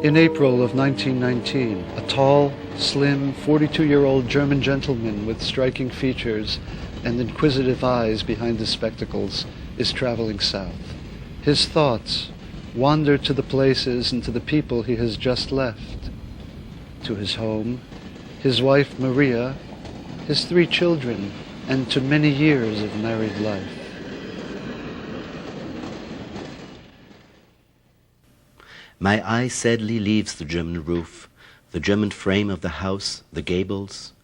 In April of 1919, a tall, slim, 42-year-old German gentleman with striking features and inquisitive eyes behind his spectacles is traveling south. His thoughts wander to the places and to the people he has just left, to his home, his wife Maria, his 3 children, and to many years of married life. My eye sadly leaves the German roof, the German frame of the house, the gables.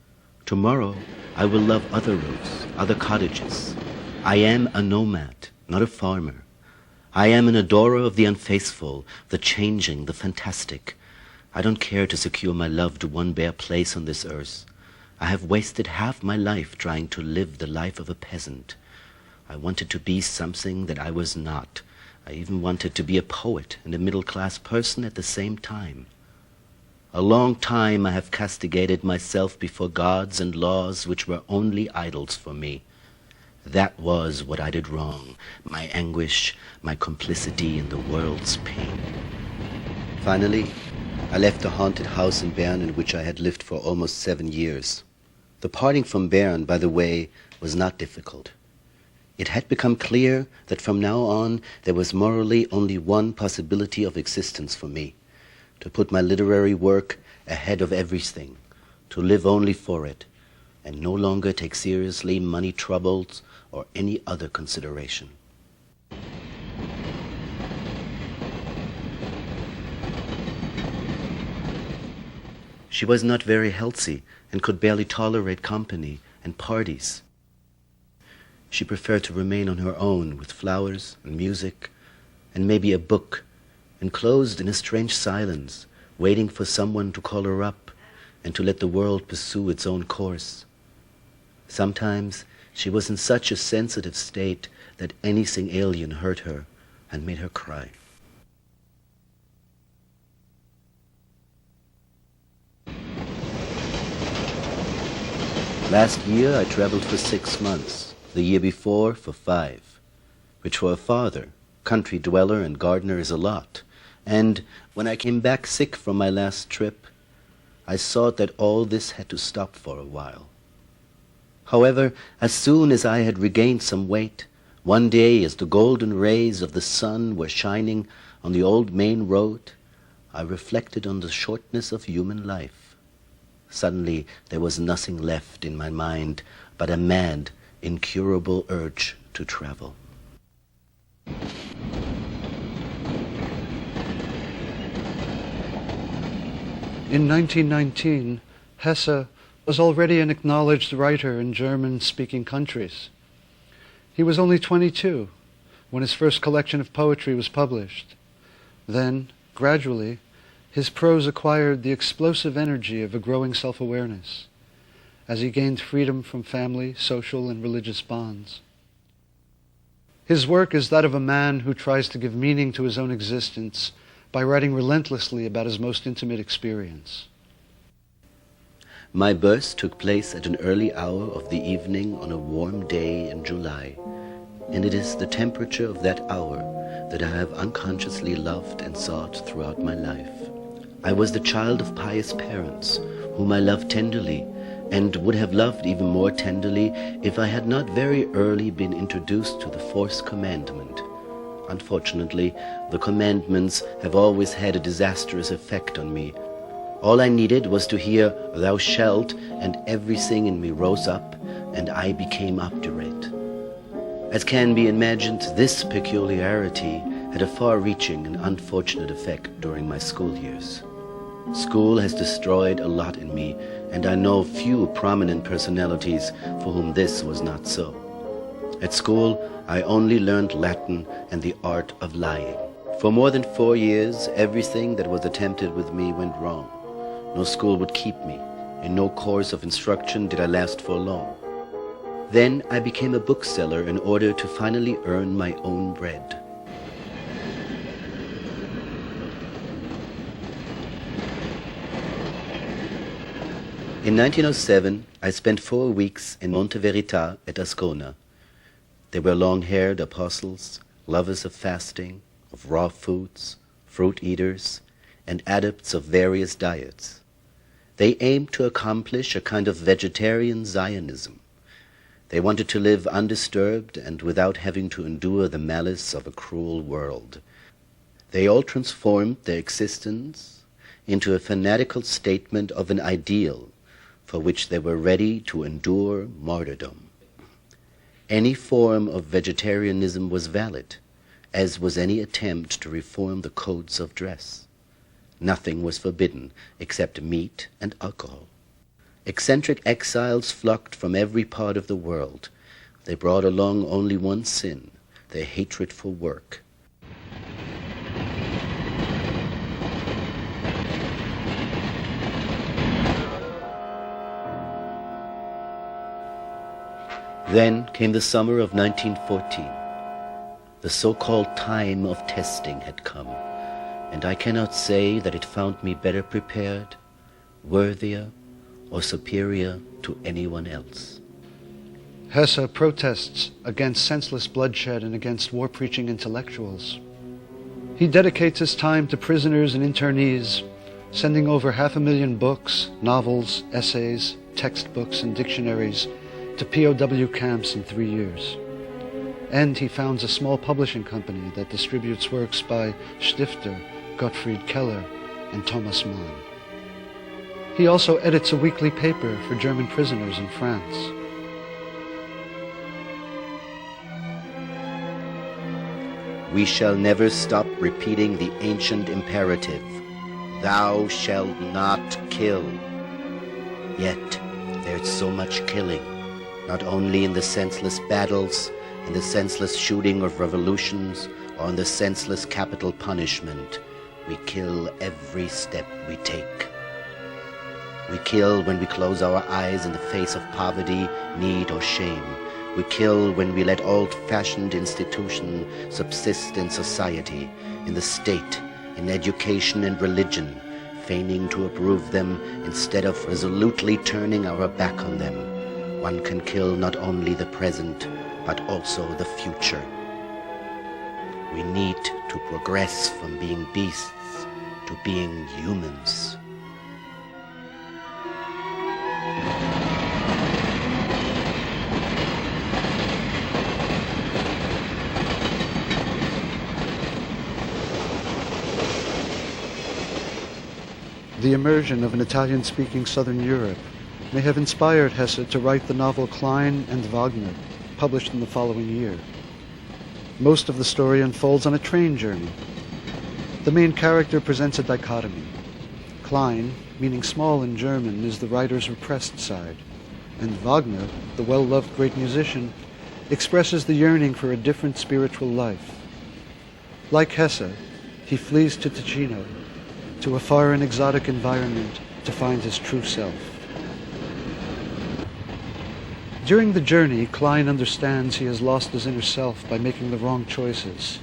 Tomorrow I will love other roofs, other cottages. I am a nomad, not a farmer. I am an adorer of the unfaithful, the changing, the fantastic. I don't care to secure my love to one bare place on this earth. I have wasted half my life trying to live the life of a peasant. I wanted to be something that I was not. I even wanted to be a poet and a middle-class person at the same time. A long time I have castigated myself before gods and laws which were only idols for me. That was what I did wrong, my anguish, my complicity in the world's pain. Finally, I left the haunted house in Bern in which I had lived for almost 7 years. The parting from Bern, by the way, was not difficult. It had become clear that from now on there was morally only one possibility of existence for me: to put my literary work ahead of everything, to live only for it, and no longer take seriously money troubles or any other consideration. She was not very healthy and could barely tolerate company and parties. She preferred to remain on her own with flowers and music and maybe a book, enclosed in a strange silence, waiting for someone to call her up and to let the world pursue its own course. Sometimes she was in such a sensitive state that anything alien hurt her and made her cry. Last year I traveled for 6 months. The year before for 5, which for a father, country dweller and gardener is a lot. And when I came back sick from my last trip, I thought that all this had to stop for a while. However, as soon as I had regained some weight, one day as the golden rays of the sun were shining on the old main road, I reflected on the shortness of human life. Suddenly there was nothing left in my mind but a mad, incurable urge to travel. In 1919, Hesse was already an acknowledged writer in German-speaking countries. He was only 22 when his first collection of poetry was published. Then, gradually, his prose acquired the explosive energy of a growing self-awareness as he gained freedom from family, social, and religious bonds. His work is that of a man who tries to give meaning to his own existence by writing relentlessly about his most intimate experience. My birth took place at an early hour of the evening on a warm day in July, and it is the temperature of that hour that I have unconsciously loved and sought throughout my life. I was the child of pious parents, whom I loved tenderly, and would have loved even more tenderly if I had not very early been introduced to the 4th commandment. Unfortunately, the commandments have always had a disastrous effect on me. All I needed was to hear "thou shalt," and everything in me rose up, and I became obdurate. As can be imagined, this peculiarity had a far-reaching and unfortunate effect during my school years. School has destroyed a lot in me, and I know few prominent personalities for whom this was not so. At school, I only learned Latin and the art of lying. For more than 4 years, everything that was attempted with me went wrong. No school would keep me. In no course of instruction did I last for long. Then I became a bookseller in order to finally earn my own bread. In 1907, I spent 4 weeks in Monte Verita at Ascona. They were long-haired apostles, lovers of fasting, of raw foods, fruit eaters, and adepts of various diets. They aimed to accomplish a kind of vegetarian Zionism. They wanted to live undisturbed and without having to endure the malice of a cruel world. They all transformed their existence into a fanatical statement of an ideal for which they were ready to endure martyrdom. Any form of vegetarianism was valid, as was any attempt to reform the codes of dress. Nothing was forbidden except meat and alcohol. Eccentric exiles flocked from every part of the world. They brought along only one sin, their hatred for work. Then came the summer of 1914. The so-called time of testing had come, and I cannot say that it found me better prepared, worthier, or superior to anyone else. Hesse protests against senseless bloodshed and against war-preaching intellectuals. He dedicates his time to prisoners and internees, sending over 500,000 books, novels, essays, textbooks, and dictionaries to POW camps in 3 years. And he founds a small publishing company that distributes works by Stifter, Gottfried Keller, and Thomas Mann. He also edits a weekly paper for German prisoners in France. We shall never stop repeating the ancient imperative, "Thou shalt not kill." Yet there's so much killing, not only in the senseless battles, in the senseless shooting of revolutions, or in the senseless capital punishment. We kill every step we take. We kill when we close our eyes in the face of poverty, need, or shame. We kill when we let old-fashioned institutions subsist in society, in the state, in education and religion, feigning to approve them instead of resolutely turning our back on them. One can kill not only the present, but also the future. We need to progress from being beasts to being humans. The immersion of an Italian-speaking Southern Europe may have inspired Hesse to write the novel Klein and Wagner, published in the following year. Most of the story unfolds on a train journey. The main character presents a dichotomy. Klein, meaning small in German, is the writer's repressed side, and Wagner, the well-loved great musician, expresses the yearning for a different spiritual life. Like Hesse, he flees to Ticino, to a far and exotic environment, to find his true self. During the journey, Klein understands he has lost his inner self by making the wrong choices.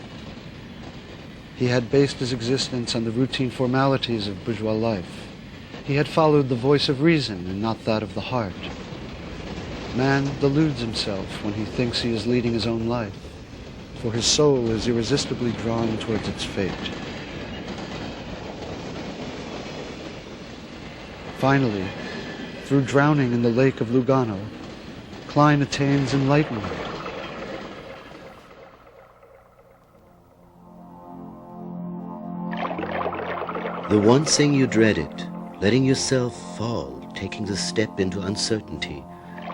He had based his existence on the routine formalities of bourgeois life. He had followed the voice of reason and not that of the heart. Man deludes himself when he thinks he is leading his own life, for his soul is irresistibly drawn towards its fate. Finally, through drowning in the lake of Lugano, Klein attains enlightenment. The one thing you dreaded, letting yourself fall, taking the step into uncertainty,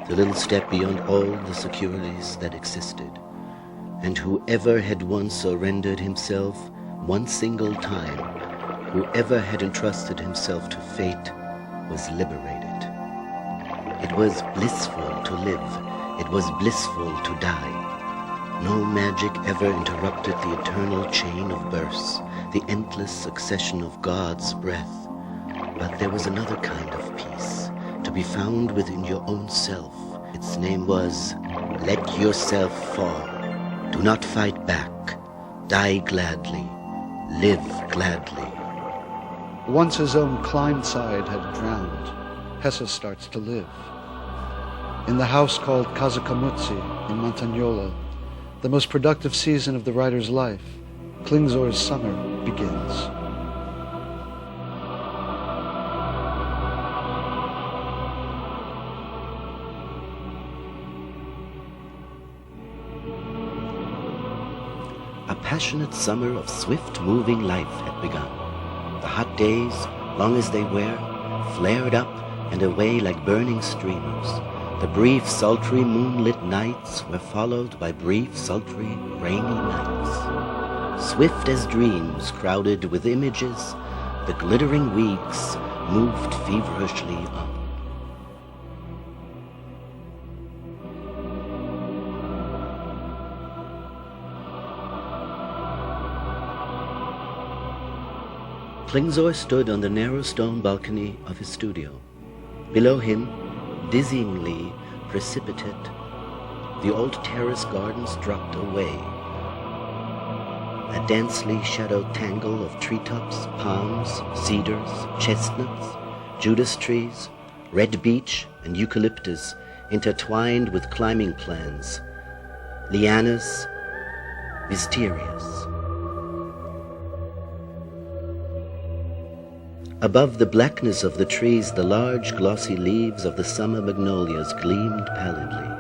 the little step beyond all the securities that existed. And whoever had once surrendered himself one single time, whoever had entrusted himself to fate, was liberated. It was blissful to live. It was blissful to die. No magic ever interrupted the eternal chain of births, the endless succession of God's breath. But there was another kind of peace, to be found within your own self. Its name was, let yourself fall. Do not fight back. Die gladly. Live gladly. Once his own Klein side had drowned, Hesse starts to live. In the house called Casa Camuzzi in Montagnola, the most productive season of the writer's life, Klingsor's summer begins. A passionate summer of swift-moving life had begun. The hot days, long as they were, flared up and away like burning streamers. The brief, sultry, moonlit nights were followed by brief, sultry, rainy nights. Swift as dreams crowded with images, the glittering weeks moved feverishly on. Klingsor stood on the narrow stone balcony of his studio. Below him, dizzyingly precipitate, the old terrace gardens dropped away. A densely shadowed tangle of treetops, palms, cedars, chestnuts, Judas trees, red beech and eucalyptus intertwined with climbing plants, lianas, wisterias. Above the blackness of the trees, the large glossy leaves of the summer magnolias gleamed pallidly.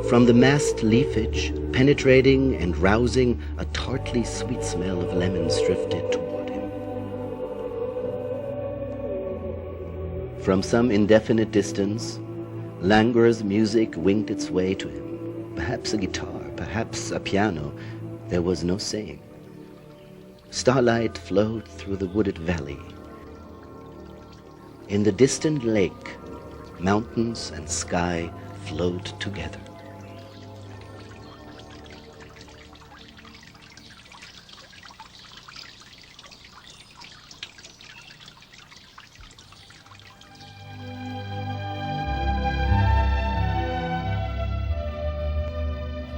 From the massed leafage, penetrating and rousing, a tartly sweet smell of lemons drifted toward him. From some indefinite distance, languorous music winged its way to him. Perhaps a guitar, perhaps a piano, there was no saying. Starlight flowed through the wooded valley. In the distant lake, mountains and sky flowed together.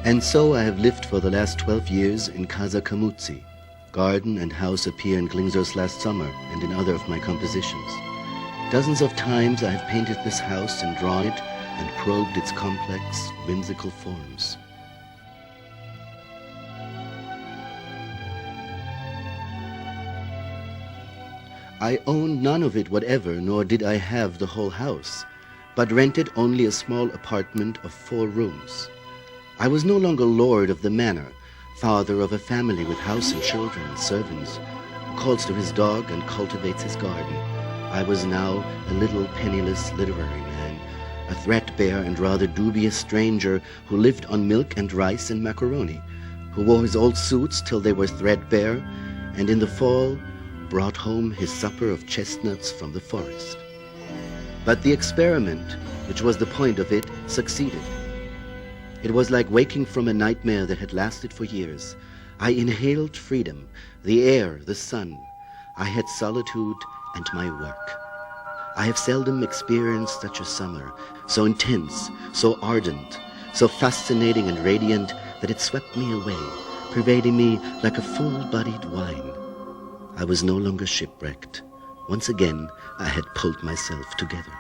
And so I have lived for the last 12 years in Casa Camuzzi. Garden and house appear in Klingsor's Last Summer and in other of my compositions. Dozens of times I have painted this house and drawn it and probed its complex, whimsical forms. I owned none of it whatever, nor did I have the whole house, but rented only a small apartment of 4 rooms. I was no longer lord of the manor, father of a family with house and children and servants, who calls to his dog and cultivates his garden. I was now a little penniless literary man, a threadbare and rather dubious stranger who lived on milk and rice and macaroni, who wore his old suits till they were threadbare, and in the fall brought home his supper of chestnuts from the forest. But the experiment, which was the point of it, succeeded. It was like waking from a nightmare that had lasted for years. I inhaled freedom, the air, the sun. I had solitude and my work. I have seldom experienced such a summer, so intense, so ardent, so fascinating and radiant that it swept me away, pervading me like a full-bodied wine. I was no longer shipwrecked. Once again, I had pulled myself together.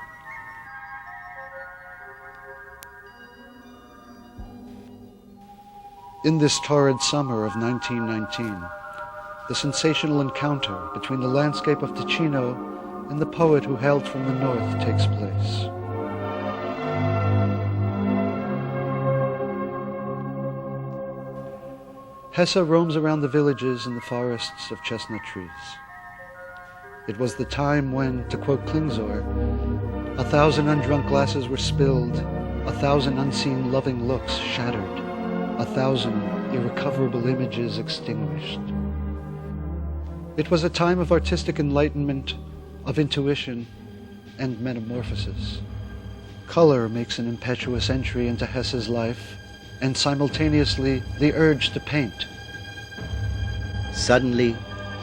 In this torrid summer of 1919, the sensational encounter between the landscape of Ticino and the poet who hailed from the north takes place. Hesse roams around the villages and the forests of chestnut trees. It was the time when, to quote Klingsor, 1,000 undrunk glasses were spilled, 1,000 unseen loving looks shattered, 1,000 irrecoverable images extinguished. It was a time of artistic enlightenment, of intuition, and metamorphosis. Color makes an impetuous entry into Hesse's life, and simultaneously the urge to paint. Suddenly,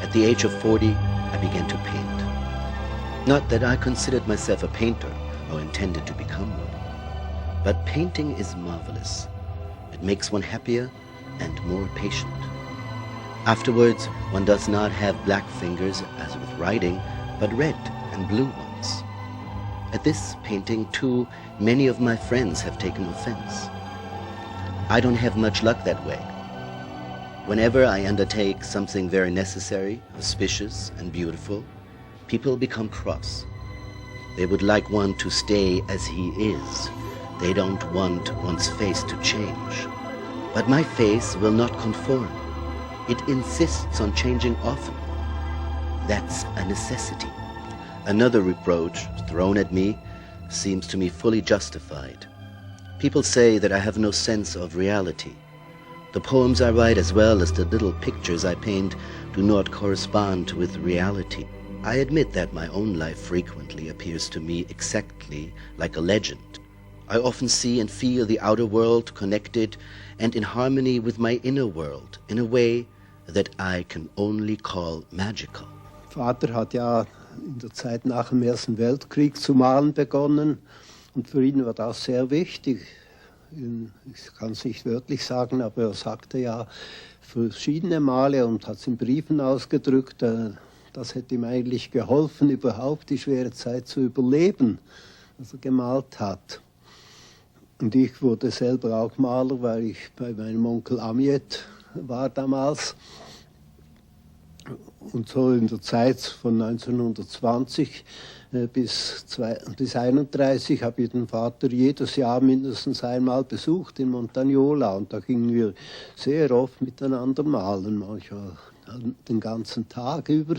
at the age of 40, I began to paint. Not that I considered myself a painter or intended to become one, but painting is marvelous. It makes one happier and more patient. Afterwards, one does not have black fingers as with writing, but red and blue ones. At this painting, too, many of my friends have taken offense. I don't have much luck that way. Whenever I undertake something very necessary, auspicious, and beautiful, people become cross. They would like one to stay as he is. They don't want one's face to change. But my face will not conform. It insists on changing often. That's a necessity. Another reproach thrown at me seems to me fully justified. People say that I have no sense of reality. The poems I write as well as the little pictures I paint do not correspond with reality. I admit that my own life frequently appears to me exactly like a legend. I often see and feel the outer world connected and in harmony with my inner world in a way that I can only call magical. Vater hat ja in der Zeit nach dem Ersten Weltkrieg zu malen begonnen und für ihn war das sehr wichtig. Ich kann es nicht wörtlich sagen, aber er sagte ja verschiedene Male und hat es in Briefen ausgedrückt, das hätte ihm eigentlich geholfen, überhaupt die schwere Zeit zu überleben, was er gemalt hat. Und ich wurde selber auch Maler, weil ich bei meinem Onkel Amiet war damals. Und so in der Zeit von 1920 bis 1931 habe ich den Vater jedes Jahr mindestens einmal besucht in Montagnola. Und da gingen wir sehr oft miteinander malen, manchmal den ganzen Tag über.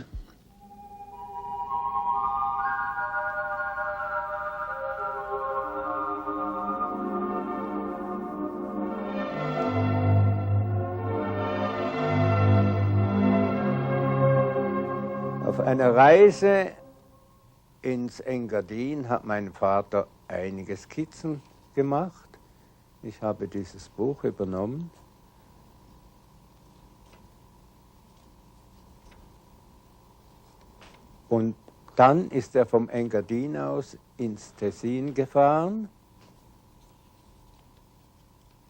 Auf einer Reise ins Engadin hat mein Vater einige Skizzen gemacht. Ich habe dieses Buch übernommen. Und dann ist er vom Engadin aus ins Tessin gefahren.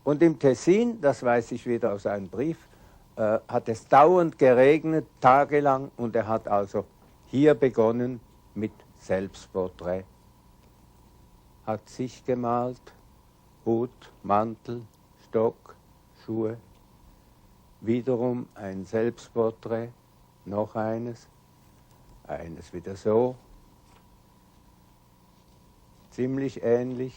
Und im Tessin, das weiß ich wieder aus einem Brief, hat es dauernd geregnet, tagelang, und er hat also hier begonnen mit Selbstporträt. Hat sich gemalt, Hut, Mantel, Stock, Schuhe, wiederum ein Selbstporträt, noch eines wieder so, ziemlich ähnlich.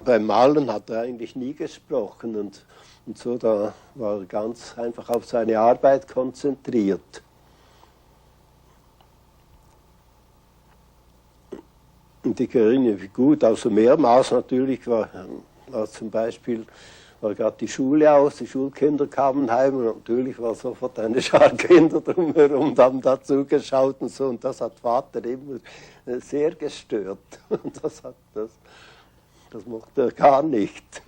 Beim Malen hat er eigentlich nie gesprochen und so, da war er ganz einfach auf seine Arbeit konzentriert. Und ich erinnere mich gut, also mehrmals natürlich war zum Beispiel war gerade die Schule aus, die Schulkinder kamen heim und natürlich war sofort eine Schar Kinder drumherum, haben dazu geschaut und so, und das hat Vater immer sehr gestört. Und das mochte er gar nicht.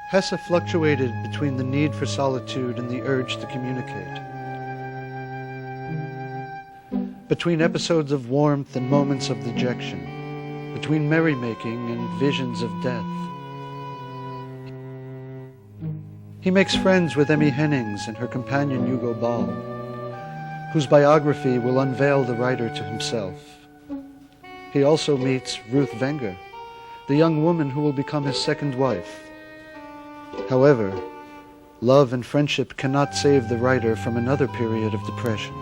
Hesse fluctuated between the need for solitude and the urge to communicate. Between episodes of warmth and moments of dejection. Between merrymaking and visions of death. He makes friends with Emmy Hennings and her companion Hugo Ball, whose biography will unveil the writer to himself. He also meets Ruth Wenger, the young woman who will become his second wife. However, love and friendship cannot save the writer from another period of depression.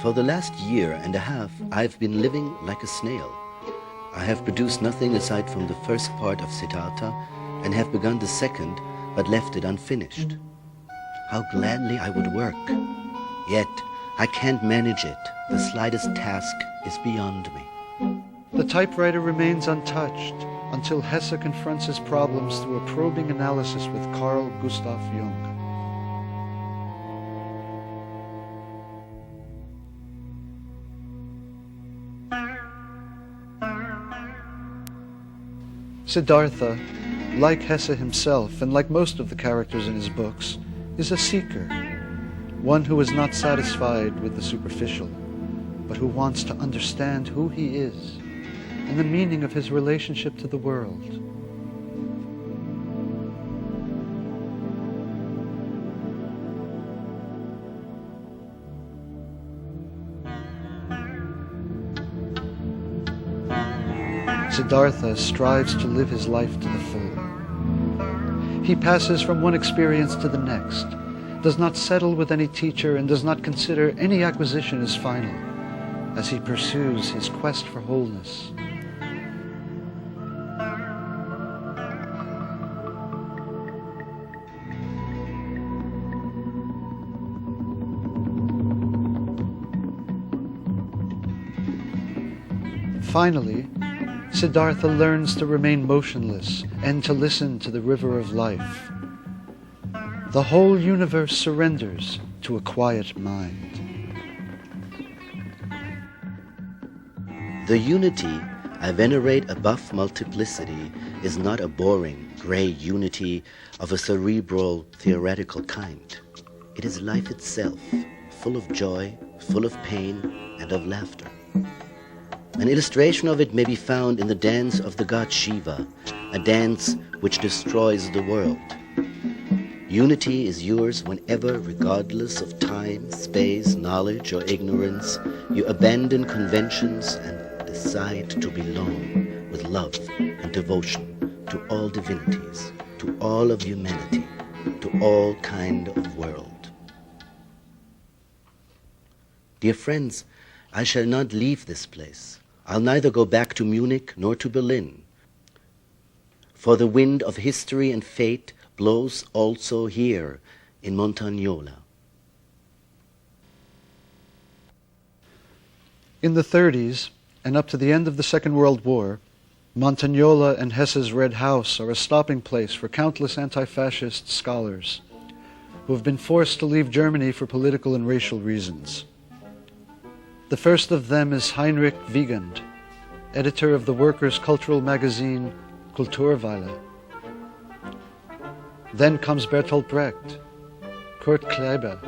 For the last year and a half, I've been living like a snail. I have produced nothing aside from the first part of Siddhartha and have begun the second, but left it unfinished. How gladly I would work. Yet, I can't manage it. The slightest task is beyond me. The typewriter remains untouched until Hesse confronts his problems through a probing analysis with Carl Gustav Jung. Siddhartha, like Hesse himself and like most of the characters in his books, is a seeker, one who is not satisfied with the superficial, but who wants to understand who he is and the meaning of his relationship to the world. Siddhartha strives to live his life to the full. He passes from one experience to the next, does not settle with any teacher, and does not consider any acquisition as final, as he pursues his quest for wholeness. Finally, Siddhartha learns to remain motionless and to listen to the river of life. The whole universe surrenders to a quiet mind. The unity I venerate above multiplicity is not a boring, grey unity of a cerebral, theoretical kind. It is life itself, full of joy, full of pain, and of laughter. An illustration of it may be found in the dance of the god Shiva, a dance which destroys the world. Unity is yours whenever, regardless of time, space, knowledge, or ignorance, you abandon conventions and decide to belong with love and devotion to all divinities, to all of humanity, to all kind of world. Dear friends, I shall not leave this place. I'll neither go back to Munich nor to Berlin. For the wind of history and fate blows also here in Montagnola. In the 30s, and up to the end of the Second World War, Montagnola and Hesse's Red House are a stopping place for countless anti-fascist scholars who have been forced to leave Germany for political and racial reasons. The first of them is Heinrich Wiegand, editor of the workers' cultural magazine Kulturweile. Then comes Bertolt Brecht, Kurt Kleber,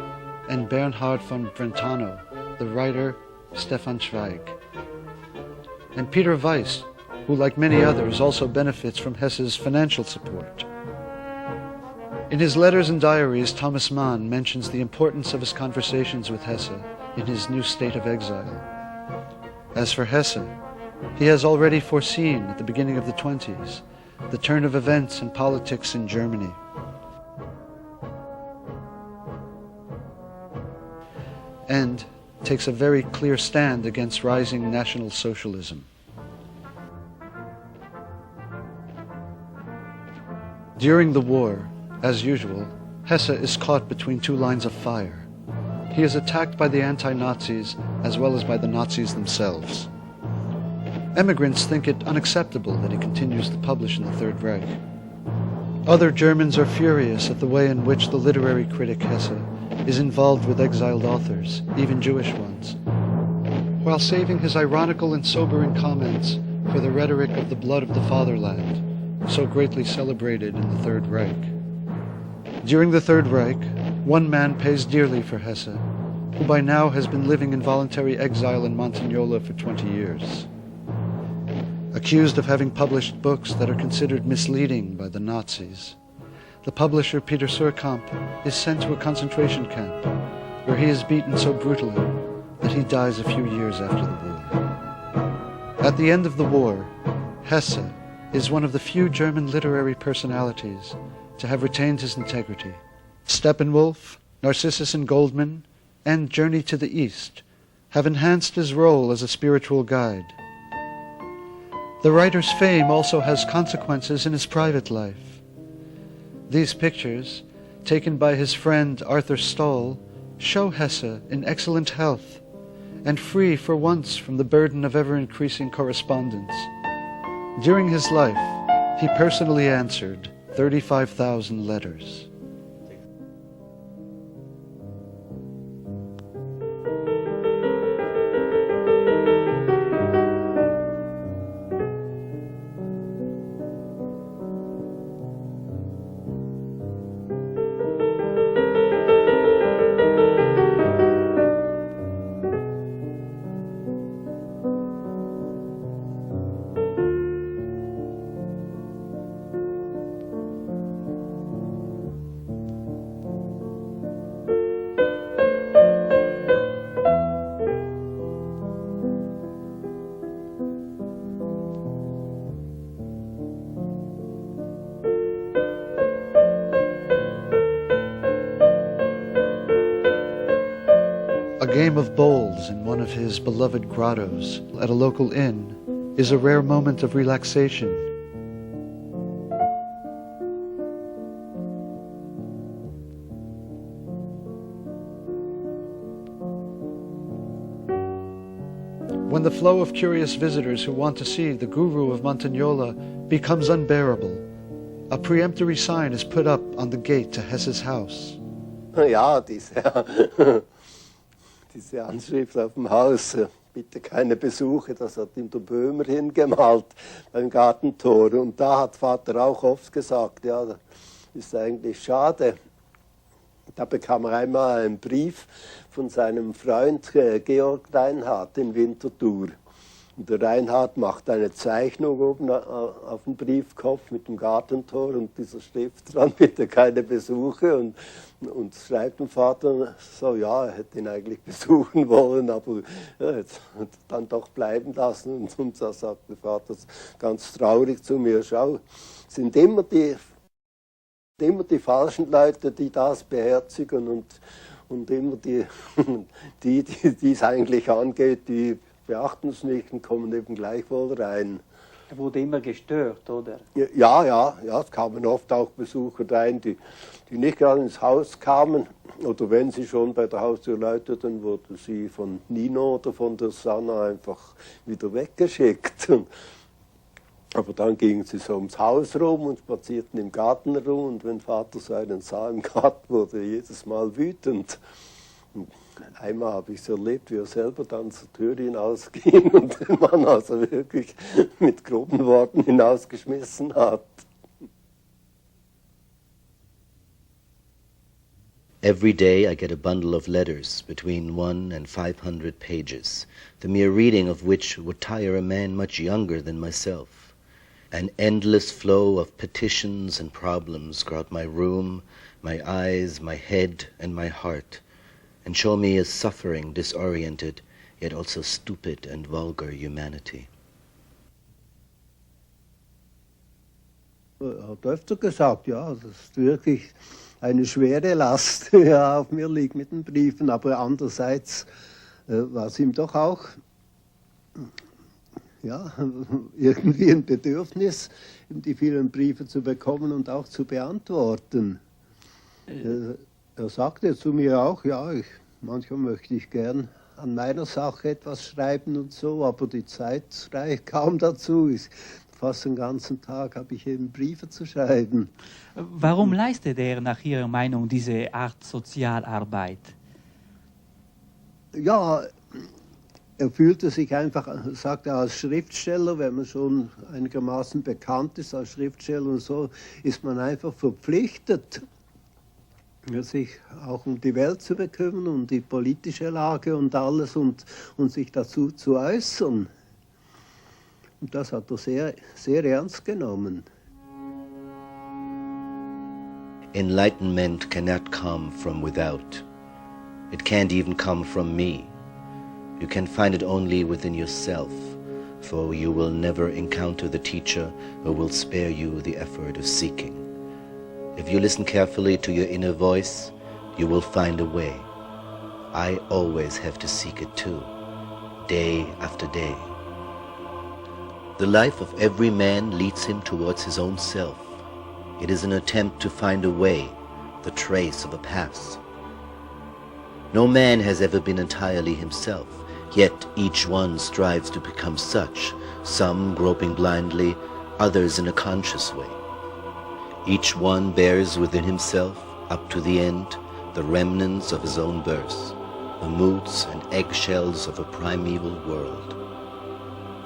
and Bernhard von Brentano, the writer Stefan Zweig. And Peter Weiss, who like many others also benefits from Hesse's financial support. In his letters and diaries, Thomas Mann mentions the importance of his conversations with Hesse in his new state of exile. As for Hesse, he has already foreseen at the beginning of the 20s the turn of events and politics in Germany. And takes a very clear stand against rising National Socialism. During the war, as usual, Hesse is caught between two lines of fire. He is attacked by the anti-Nazis as well as by the Nazis themselves. Emigrants think it unacceptable that he continues to publish in the Third Reich. Other Germans are furious at the way in which the literary critic Hesse is involved with exiled authors, even Jewish ones, while saving his ironical and sobering comments for the rhetoric of the blood of the fatherland, so greatly celebrated in the Third Reich. During the Third Reich, one man pays dearly for Hesse, who by now has been living in voluntary exile in Montagnola for 20 years. Accused of having published books that are considered misleading by the Nazis, the publisher Peter Surkamp is sent to a concentration camp, where he is beaten so brutally that he dies a few years after the war. At the end of the war, Hesse is one of the few German literary personalities to have retained his integrity. Steppenwolf, Narcissus and Goldman, and Journey to the East have enhanced his role as a spiritual guide. The writer's fame also has consequences in his private life. These pictures, taken by his friend Arthur Stoll, show Hesse in excellent health and free for once from the burden of ever-increasing correspondence. During his life, he personally answered 35,000 letters. A game of bowls in one of his beloved grottos at a local inn is a rare moment of relaxation. When the flow of curious visitors who want to see the guru of Montagnola becomes unbearable, a peremptory sign is put up on the gate to Hesse's house. Ja, diese Anschrift auf dem Haus, bitte keine Besuche, das hat ihm der Böhmer hingemalt beim Gartentor. Und da hat Vater auch oft gesagt, ja, das ist eigentlich schade. Da bekam er einmal einen Brief von seinem Freund Georg Reinhardt in Winterthur. Und der Reinhardt macht eine Zeichnung oben auf dem Briefkopf mit dem Gartentor und dieser Schrift dran, bitte keine Besuche. Und schreibt dem Vater so, ja, er hätte ihn eigentlich besuchen wollen, aber ja, jetzt dann doch bleiben lassen. Und da sagt der Vater ganz traurig zu mir, schau, sind immer die falschen Leute, die das beherzigen und immer die es eigentlich angeht, die beachten es nicht und kommen eben gleichwohl rein. Er wurde immer gestört, oder? Ja, es kamen oft auch Besucher rein, die nicht gerade ins Haus kamen. Oder wenn sie schon bei der Haustür läuteten, wurden sie von Nino oder von der Sanna einfach wieder weggeschickt. Aber dann gingen sie so ums Haus rum und spazierten im Garten rum. Und wenn Vater so einen sah im Garten, wurde er jedes Mal wütend. Und einmal habe ich es erlebt, wie er selber dann zur Tür hinausging und den Mann also wirklich mit groben Worten hinausgeschmissen hat. Every day I get a bundle of letters between 1 and 500 pages, the mere reading of which would tire a man much younger than myself. An endless flow of petitions and problems crowd my room, my eyes, my head, and my heart, and show me a suffering, disoriented, yet also stupid and vulgar humanity. Er hat öfter gesagt, ja, das ist wirklich eine schwere Last, die auf mir liegt mit den Briefen, aber andererseits war es ihm doch auch ja, irgendwie ein Bedürfnis, die vielen Briefe zu bekommen und auch zu beantworten. Er sagte zu mir auch, ja, manchmal möchte ich gern an meiner Sache etwas schreiben und so, aber die Zeit reicht kaum dazu. Fast den ganzen Tag habe ich eben Briefe zu schreiben. Warum leistet er nach Ihrer Meinung diese Art Sozialarbeit? Ja, er fühlte sich einfach, sagt er, als Schriftsteller, wenn man schon einigermaßen bekannt ist als Schriftsteller und so, ist man einfach verpflichtet, sich auch um die Welt zu bekümmern, um die politische Lage und alles und sich dazu zu äußern. Und das hat er sehr, sehr ernst genommen. Enlightenment cannot come from without. It can't even come from me. You can find it only within yourself, for you will never encounter the teacher who will spare you the effort of seeking. If you listen carefully to your inner voice, you will find a way. I always have to seek it too, day after day. The life of every man leads him towards his own self. It is an attempt to find a way, the trace of a path. No man has ever been entirely himself, yet each one strives to become such, some groping blindly, others in a conscious way. Each one bears within himself, up to the end, the remnants of his own birth, the moods and eggshells of a primeval world.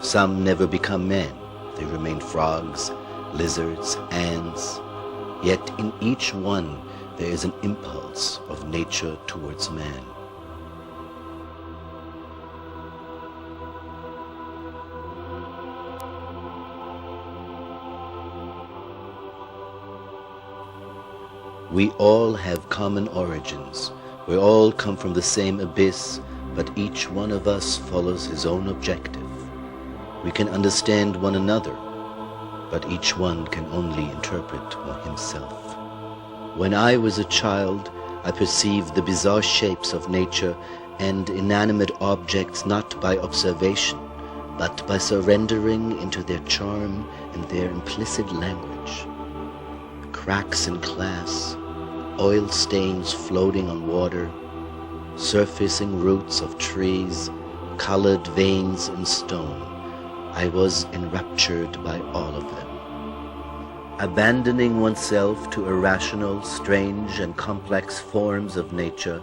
Some never become men, they remain frogs, lizards, ants, yet in each one there is an impulse of nature towards man. We all have common origins. We all come from the same abyss, but each one of us follows his own objective. We can understand one another, but each one can only interpret for himself. When I was a child, I perceived the bizarre shapes of nature and inanimate objects not by observation, but by surrendering into their charm and their implicit language. Cracks in glass, oil stains floating on water, surfacing roots of trees, colored veins in stone. I was enraptured by all of them. Abandoning oneself to irrational, strange, and complex forms of nature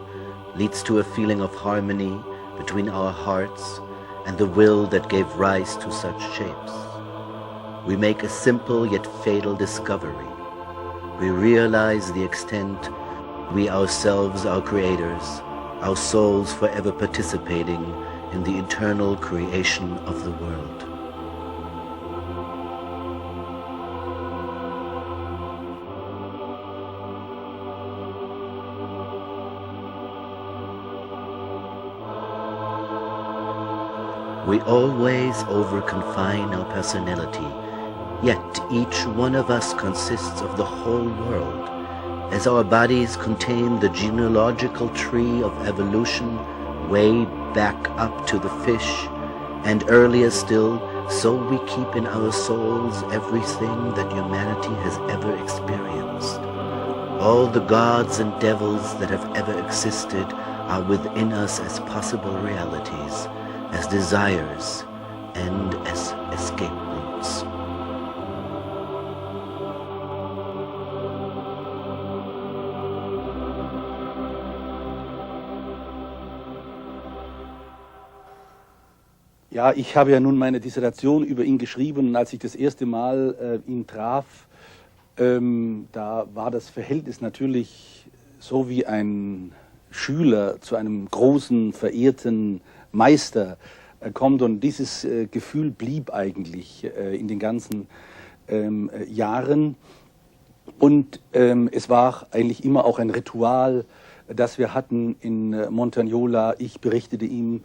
leads to a feeling of harmony between our hearts and the will that gave rise to such shapes. We make a simple yet fatal discovery. We realize the extent we ourselves are creators, our souls forever participating in the eternal creation of the world. We always over-confine our personality, yet each one of us consists of the whole world, as our bodies contain the genealogical tree of evolution way back up to the fish, and earlier still, so we keep in our souls everything that humanity has ever experienced. All the gods and devils that have ever existed are within us as possible realities, as desires, and as escape routes. Ja, ich habe ja nun meine Dissertation über ihn geschrieben und als ich das erste Mal ihn traf, da war das Verhältnis natürlich so wie ein Schüler zu einem großen, verehrten Meister kommt und dieses Gefühl blieb eigentlich in den ganzen Jahren und es war eigentlich immer auch ein Ritual, das wir hatten in Montagnola. Ich berichtete ihm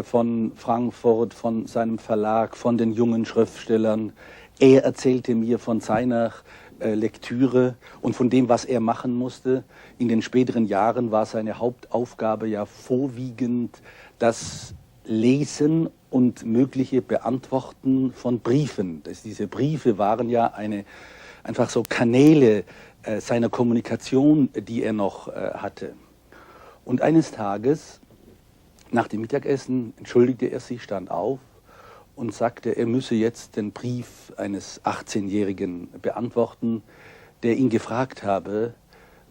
von Frankfurt, von seinem Verlag, von den jungen Schriftstellern. Er erzählte mir von seiner Lektüre und von dem, was er machen musste. In den späteren Jahren war seine Hauptaufgabe ja vorwiegend das Lesen und mögliche Beantworten von Briefen. Diese Briefe waren ja einfach so Kanäle seiner Kommunikation, die er noch hatte. Und eines Tages, nach dem Mittagessen, entschuldigte er sich, stand auf und sagte, er müsse jetzt den Brief eines 18-Jährigen beantworten, der ihn gefragt habe,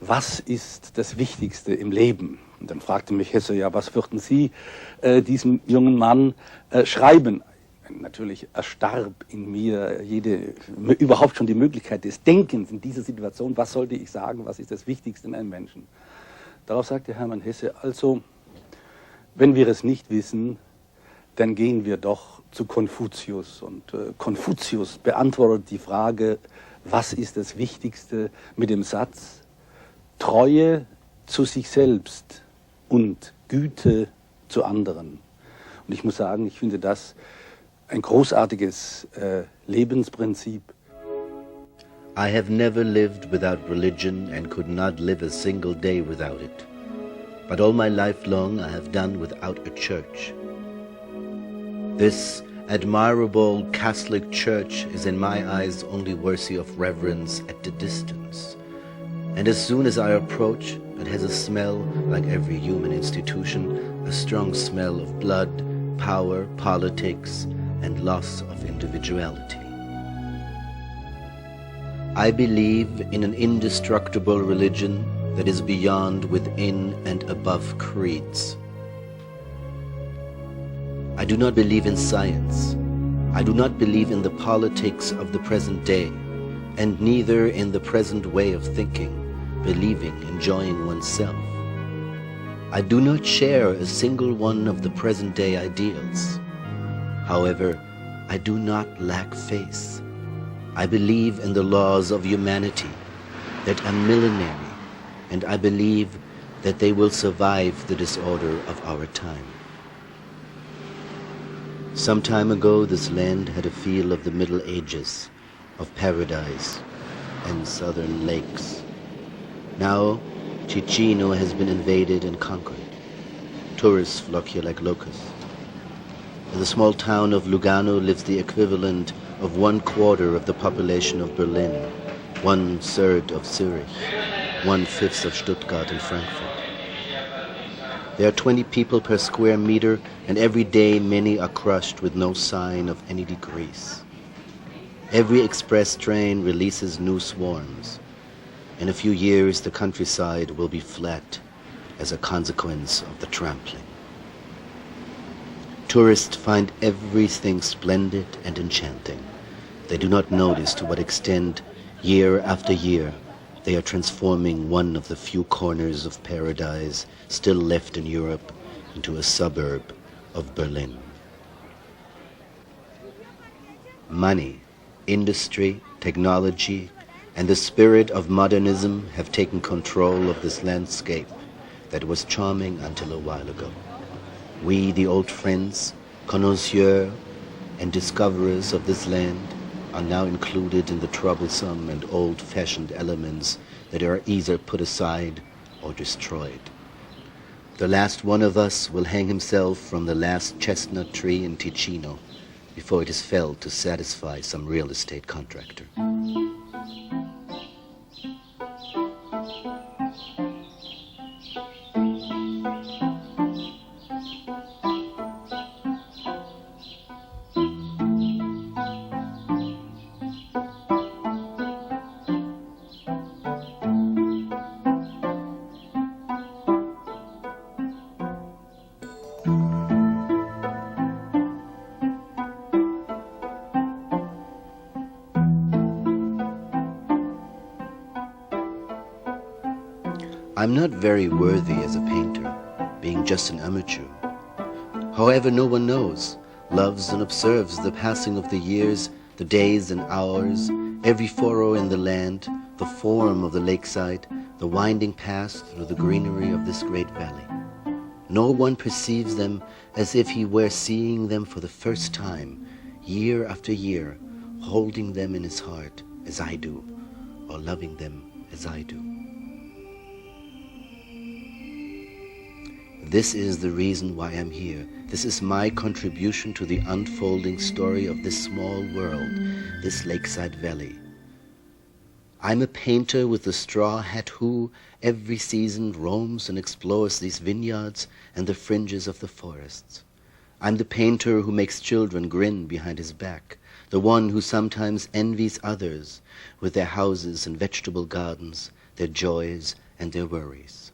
was ist das Wichtigste im Leben? Und dann fragte mich Hesse, ja, was würden Sie diesem jungen Mann schreiben? Natürlich erstarb in mir überhaupt schon die Möglichkeit des Denkens in dieser Situation. Was sollte ich sagen? Was ist das Wichtigste in einem Menschen? Darauf sagte Hermann Hesse, also, wenn wir es nicht wissen, dann gehen wir doch zu Konfuzius. Und Konfuzius beantwortet die Frage, was ist das Wichtigste, mit dem Satz, Treue zu sich selbst und Güte zu anderen. Und ich muss sagen, ich finde das ein großartiges Lebensprinzip. I have never lived without religion and could not live a single day without it. But all my life long I have done without a church. This admirable Catholic Church is in my eyes only worthy of reverence at a distance. And as soon as I approach, it has a smell like every human institution, a strong smell of blood, power, politics, and loss of individuality. I believe in an indestructible religion that is beyond, within, and above creeds. I do not believe in science. I do not believe in the politics of the present day, and neither in the present way of thinking, believing, enjoying oneself. I do not share a single one of the present day ideals. However, I do not lack faith. I believe in the laws of humanity that are millenary, and I believe that they will survive the disorder of our time. Some time ago, this land had a feel of the Middle Ages, of paradise and southern lakes. Now, Ticino has been invaded and conquered. Tourists flock here like locusts. In the small town of Lugano lives the equivalent of 1/4 of the population of Berlin, 1/3 of Zurich, 1/5 of Stuttgart and Frankfurt. There are 20 people per square meter, and every day many are crushed with no sign of any decrease. Every express train releases new swarms. In a few years, the countryside will be flat as a consequence of the trampling. Tourists find everything splendid and enchanting. They do not notice to what extent, year after year, they are transforming one of the few corners of paradise still left in Europe into a suburb of Berlin. Money, industry, technology, and the spirit of modernism have taken control of this landscape that was charming until a while ago. We, the old friends, connoisseurs, and discoverers of this land, are now included in the troublesome and old-fashioned elements that are either put aside or destroyed. The last one of us will hang himself from the last chestnut tree in Ticino before it is felled to satisfy some real estate contractor. I'm not very worthy as a painter, being just an amateur. However, no one knows, loves and observes the passing of the years, the days and hours, every furrow in the land, the form of the lakeside, the winding paths through the greenery of this great valley. No one perceives them as if he were seeing them for the first time, year after year, holding them in his heart as I do, or loving them as I do. This is the reason why I'm here. This is my contribution to the unfolding story of this small world, this lakeside valley. I'm a painter with a straw hat who, every season, roams and explores these vineyards and the fringes of the forests. I'm the painter who makes children grin behind his back, the one who sometimes envies others with their houses and vegetable gardens, their joys and their worries.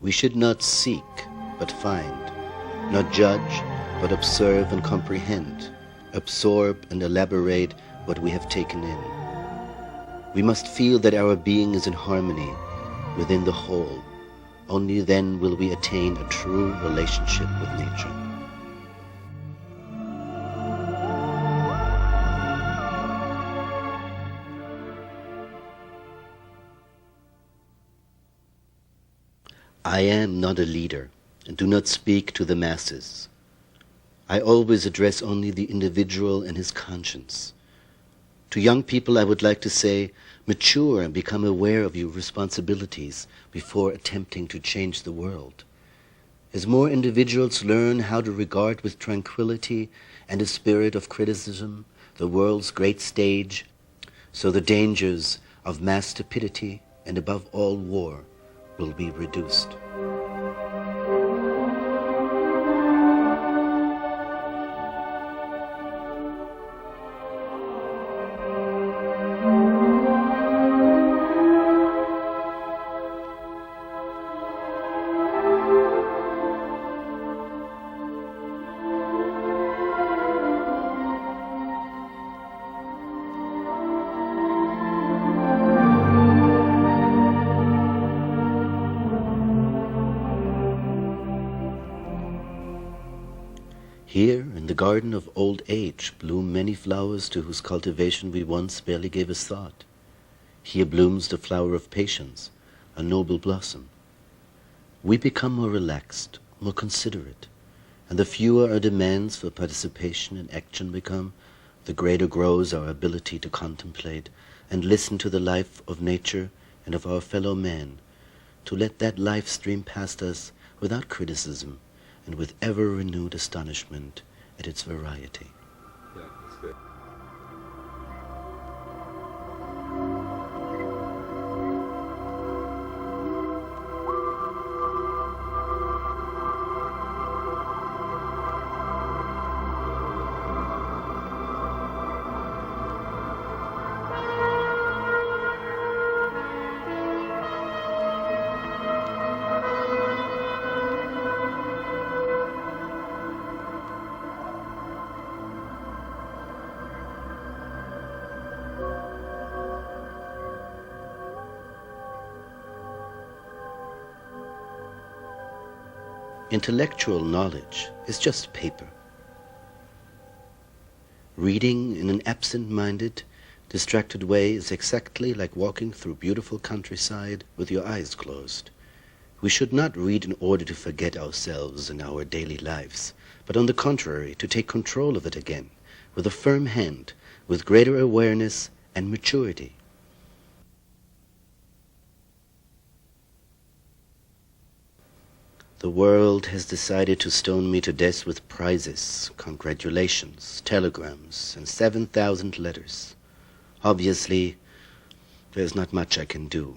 We should not seek, but find, not judge, but observe and comprehend, absorb and elaborate what we have taken in. We must feel that our being is in harmony within the whole. Only then will we attain a true relationship with nature. I am not a leader and do not speak to the masses. I always address only the individual and his conscience. To young people I would like to say, mature and become aware of your responsibilities before attempting to change the world. As more individuals learn how to regard with tranquility and a spirit of criticism the world's great stage, so the dangers of mass stupidity and above all war will be reduced. Here, in the garden of old age, bloom many flowers to whose cultivation we once barely gave a thought. Here blooms the flower of patience, a noble blossom. We become more relaxed, more considerate, and the fewer our demands for participation and action become, the greater grows our ability to contemplate and listen to the life of nature and of our fellow man, to let that life stream past us without criticism and with ever-renewed astonishment at its variety. Ja, das wäre. Intellectual knowledge is just paper. Reading in an absent-minded, distracted way is exactly like walking through beautiful countryside with your eyes closed. We should not read in order to forget ourselves and our daily lives, but on the contrary, to take control of it again, with a firm hand, with greater awareness and maturity. The world has decided to stone me to death with prizes, congratulations, telegrams, and 7,000 letters. Obviously, there's not much I can do.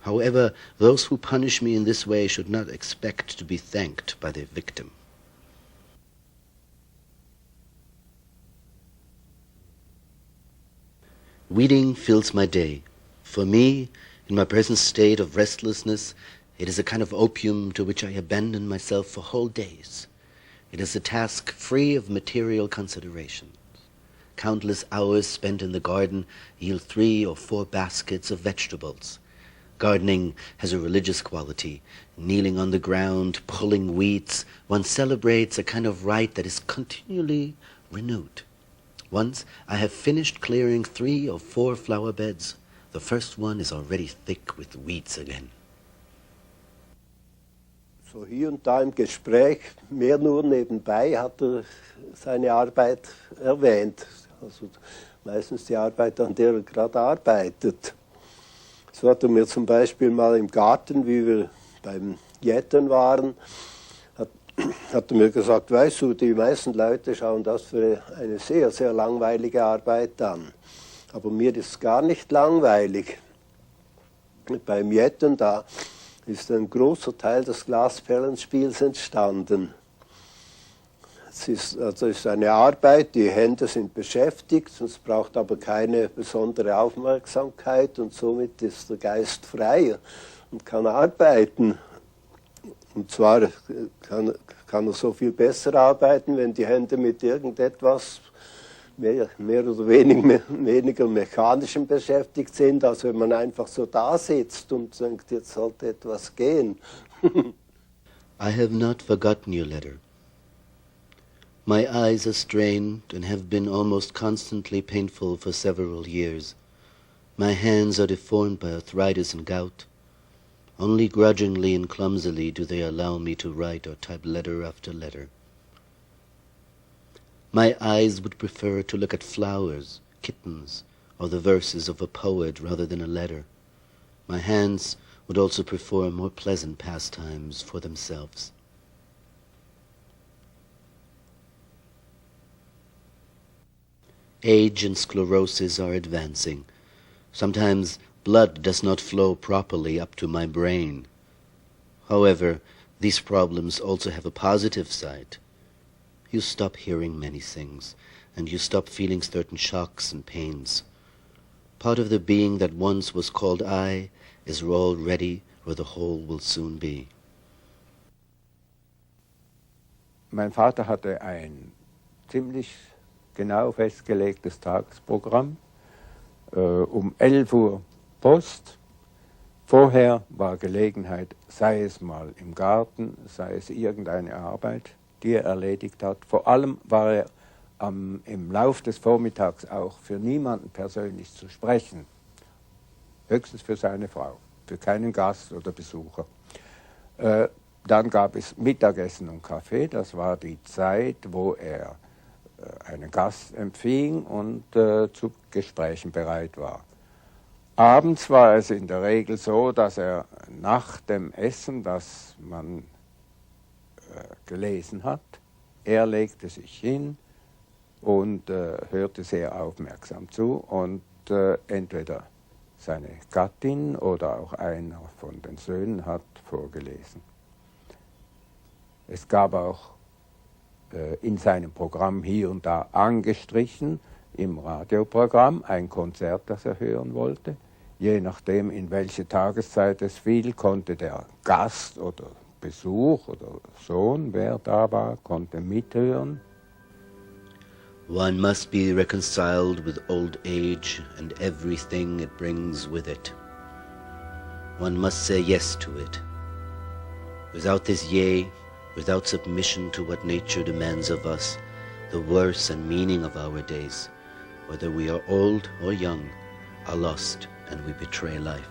However, those who punish me in this way should not expect to be thanked by their victim. Reading fills my day. For me, in my present state of restlessness, it is a kind of opium to which I abandon myself for whole days. It is a task free of material considerations. Countless hours spent in the garden yield 3 or 4 baskets of vegetables. Gardening has a religious quality. Kneeling on the ground, pulling weeds, one celebrates a kind of rite that is continually renewed. Once I have finished clearing 3 or 4 flower beds, the first one is already thick with weeds again. So hier und da im Gespräch, mehr nur nebenbei, hat er seine Arbeit erwähnt. Also meistens die Arbeit, an der er gerade arbeitet. So hat er mir zum Beispiel mal im Garten, wie wir beim Jäten waren, hat er mir gesagt, weißt du, die meisten Leute schauen das für eine sehr, sehr langweilige Arbeit an. Aber mir ist es gar nicht langweilig. Beim Jäten, da ist ein großer Teil des Glasperlenspiels entstanden. Es ist eine Arbeit, die Hände sind beschäftigt, es braucht aber keine besondere Aufmerksamkeit und somit ist der Geist frei und kann arbeiten. Und zwar kann er so viel besser arbeiten, wenn die Hände mit irgendetwas mehr oder weniger Mechanischem beschäftigt sind, als wenn man einfach so da sitzt und denkt, jetzt sollte etwas gehen. I have not forgotten your letter. My eyes are strained and have been almost constantly painful for several years. My hands are deformed by arthritis and gout. Only grudgingly and clumsily do they allow me to write or type letter after letter. My eyes would prefer to look at flowers, kittens, or the verses of a poet rather than a letter. My hands would also prefer more pleasant pastimes for themselves. Age and sclerosis are advancing. Sometimes blood does not flow properly up to my brain. However, these problems also have a positive side. You stop hearing many things, and you stop feeling certain shocks and pains. Part of the being that once was called I is already where the whole will soon be. Mein Vater hatte ein ziemlich genau festgelegtes Tagesprogramm. Um 11 Uhr Post. Vorher war Gelegenheit, sei es mal im Garten, sei es irgendeine Arbeit, die er erledigt hat. Vor allem war er im Lauf des Vormittags auch für niemanden persönlich zu sprechen. Höchstens für seine Frau, für keinen Gast oder Besucher. Dann gab es Mittagessen und Kaffee. Das war die Zeit, wo er einen Gast empfing und zu Gesprächen bereit war. Abends war es in der Regel so, dass er nach dem Essen, das man gelesen hat, er legte sich hin und hörte sehr aufmerksam zu und entweder seine Gattin oder auch einer von den Söhnen hat vorgelesen. Es gab auch in seinem Programm hier und da angestrichen, im Radioprogramm, ein Konzert, das er hören wollte. Je nachdem, in welche Tageszeit es fiel, konnte der Gast oder Besuch oder Sohn, wer da war, konnte mithören. One must be reconciled with old age and everything it brings with it. One must say yes to it. Without this yea, without submission to what nature demands of us, the worth and meaning of our days, whether we are old or young, are lost and we betray life.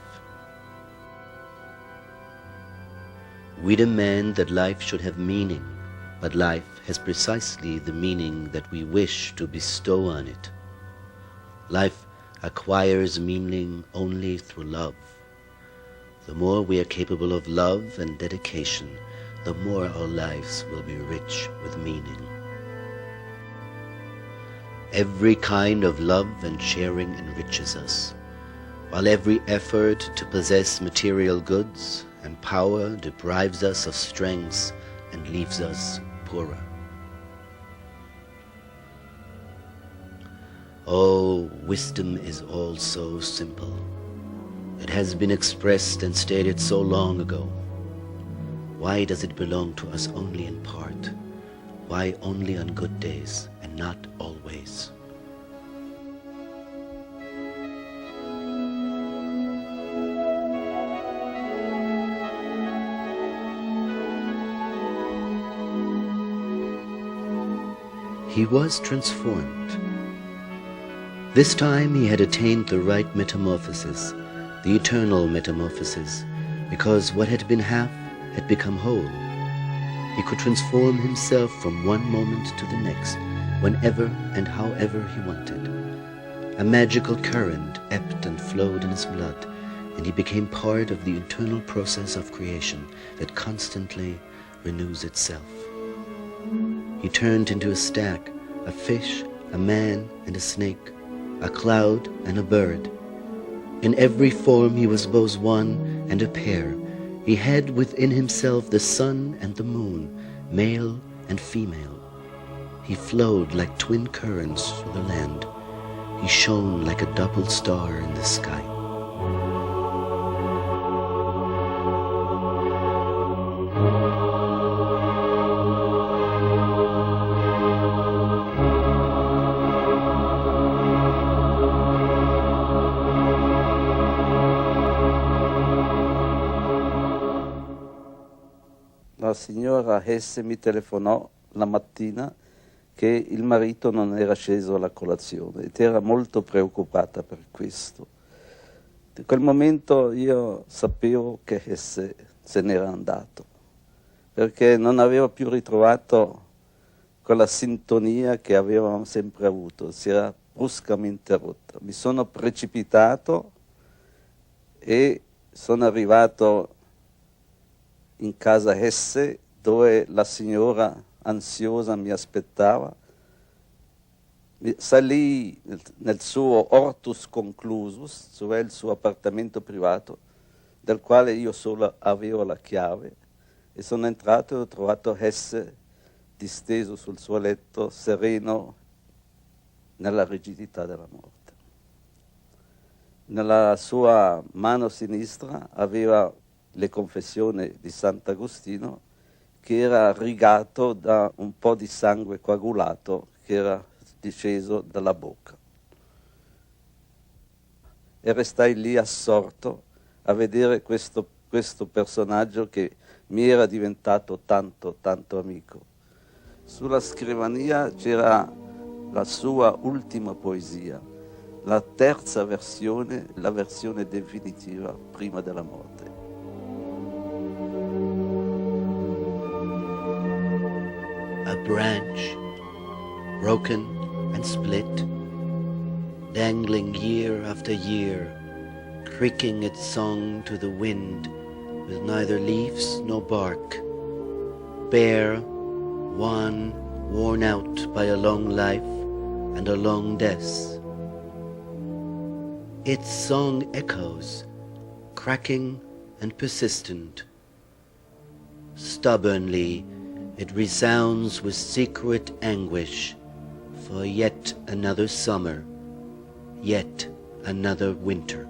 We demand that life should have meaning, but life has precisely the meaning that we wish to bestow on it. Life acquires meaning only through love. The more we are capable of love and dedication, the more our lives will be rich with meaning. Every kind of love and sharing enriches us, while every effort to possess material goods and power deprives us of strength and leaves us poorer. Oh, wisdom is all so simple. It has been expressed and stated so long ago. Why does it belong to us only in part? Why only on good days and not always? He was transformed. This time he had attained the right metamorphosis, the eternal metamorphosis, because what had been half had become whole. He could transform himself from one moment to the next, whenever and however he wanted. A magical current ebbed and flowed in his blood, and he became part of the eternal process of creation that constantly renews itself. He turned into a stag, a fish, a man and a snake, a cloud and a bird. In every form he was both one and a pair. He had within himself the sun and the moon, male and female. He flowed like twin currents through the land. He shone like a double star in the sky. La signora Hesse mi telefonò la mattina che il marito non era sceso alla colazione ed era molto preoccupata per questo. In quel momento io sapevo che Hesse se n'era andato, perché non aveva più ritrovato quella sintonia che avevamo sempre avuto, si era bruscamente rotta. Mi sono precipitato e sono arrivato in casa Hesse, dove la signora ansiosa mi aspettava. Salì nel suo hortus conclusus, cioè il suo appartamento privato, del quale io solo avevo la chiave, e sono entrato e ho trovato Hesse disteso sul suo letto, sereno, nella rigidità della morte. Nella sua mano sinistra aveva le confessioni di Sant'Agostino, che era rigato da un po' di sangue coagulato che era disceso dalla bocca. E restai lì assorto a vedere questo personaggio che mi era diventato tanto, tanto amico. Sulla scrivania c'era la sua ultima poesia, la terza versione, la versione definitiva prima della morte. A branch, broken and split, dangling year after year, creaking its song to the wind with neither leaves nor bark, bare, wan, worn out by a long life and a long death. Its song echoes, cracking and persistent. Stubbornly, it resounds with secret anguish for yet another summer, yet another winter.